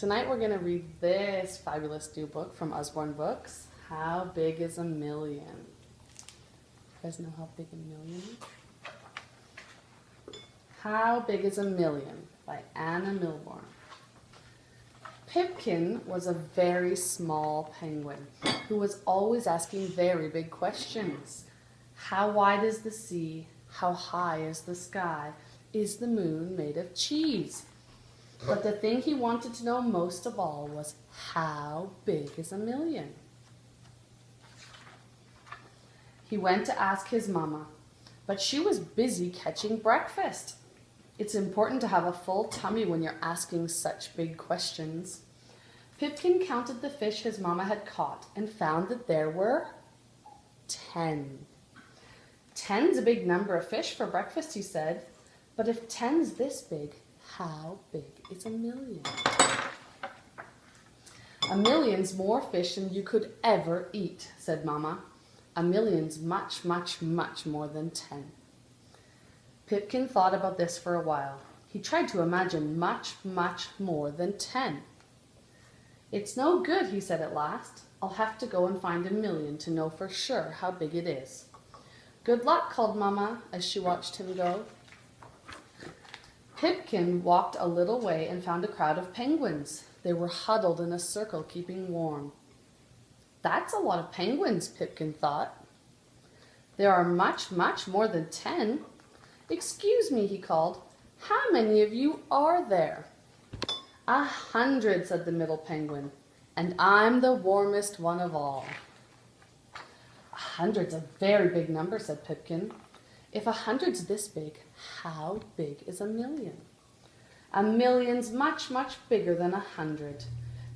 Tonight we're going to read this fabulous new book from Usborne Books, How Big is a Million? You guys know how big a million is? How Big is a Million by Anna Milbourne. Pipkin was a very small penguin who was always asking very big questions. How wide is the sea? How high is the sky? Is the moon made of cheese? But the thing he wanted to know most of all was, how big is a million? He went to ask his mama, but she was busy catching breakfast. It's important to have a full tummy when you're asking such big questions. Pipkin counted the fish his mama had caught and found that there were 10. 10's a big number of fish for breakfast, he said. But if 10's this big, how big is a million? A million's more fish than you could ever eat, said Mama. A million's much, much, much more than 10. Pipkin thought about this for a while. He tried to imagine much, much more than 10. It's no good, he said at last. I'll have to go and find a million to know for sure how big it is. Good luck, called Mama as she watched him go. Pipkin walked a little way and found a crowd of penguins. They were huddled in a circle, keeping warm. That's a lot of penguins, Pipkin thought. There are much, much more than 10. Excuse me, he called. How many of you are there? 100, said the middle penguin, and I'm the warmest one of all. 100's a very big number, said Pipkin. If 100's this big, how big is a million? A million's much, much bigger than 100,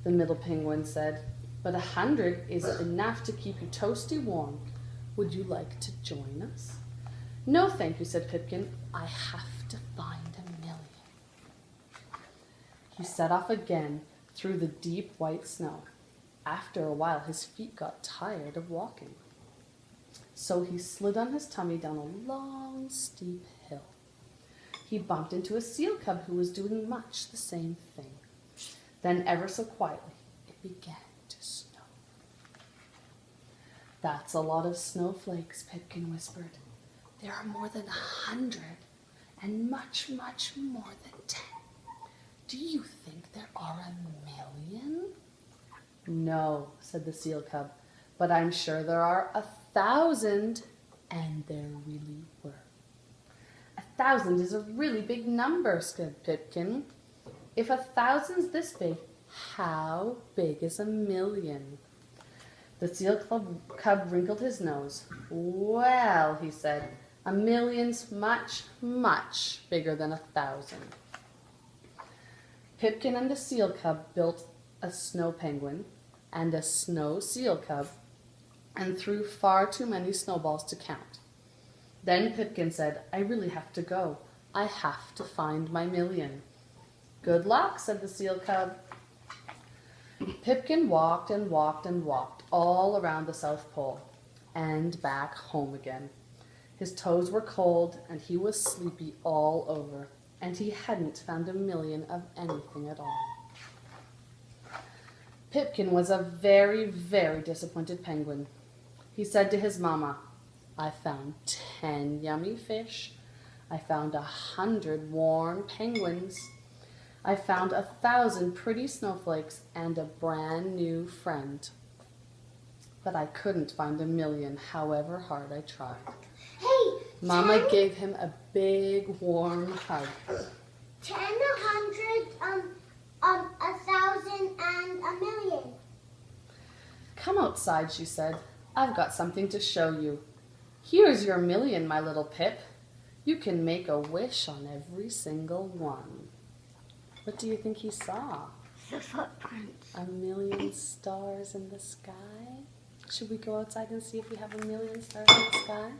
the middle penguin said. But 100 is enough to keep you toasty warm. Would you like to join us? No, thank you, said Pipkin. I have to find a million. He set off again through the deep white snow. After a while, his feet got tired of walking. So he slid on his tummy down a long, steep hill. He bumped into a seal cub who was doing much the same thing. Then, ever so quietly, it began to snow. That's a lot of snowflakes, Pipkin whispered. There are more than 100 and much, much more than 10. Do you think there are a million? No, said the seal cub, but I'm sure there are 1,000, and there really were. 1,000 is a really big number, said Pipkin. If 1,000's this big, how big is a million? The seal cub wrinkled his nose. Well, he said, a million's much, much bigger than 1,000. Pipkin and the seal cub built a snow penguin and a snow seal cub and threw far too many snowballs to count. Then Pipkin said, I really have to go. I have to find my million. Good luck, said the seal cub. Pipkin walked and walked and walked all around the South Pole and back home again. His toes were cold and he was sleepy all over, and he hadn't found a million of anything at all. Pipkin was a very, very disappointed penguin. He said to his mama, I found 10 yummy fish. I found 100 warm penguins. I found 1,000 pretty snowflakes and a brand new friend. But I couldn't find a million, however hard I tried. Hey, Mama gave him a big, warm hug. 10, 100, 1,000, and a million. Come outside, she said. I've got something to show you. Here's your million, my little Pip. You can make a wish on every single one. What do you think he saw? The footprints. A million stars in the sky? Should we go outside and see if we have a million stars in the sky?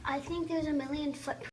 I think there's a million footprints.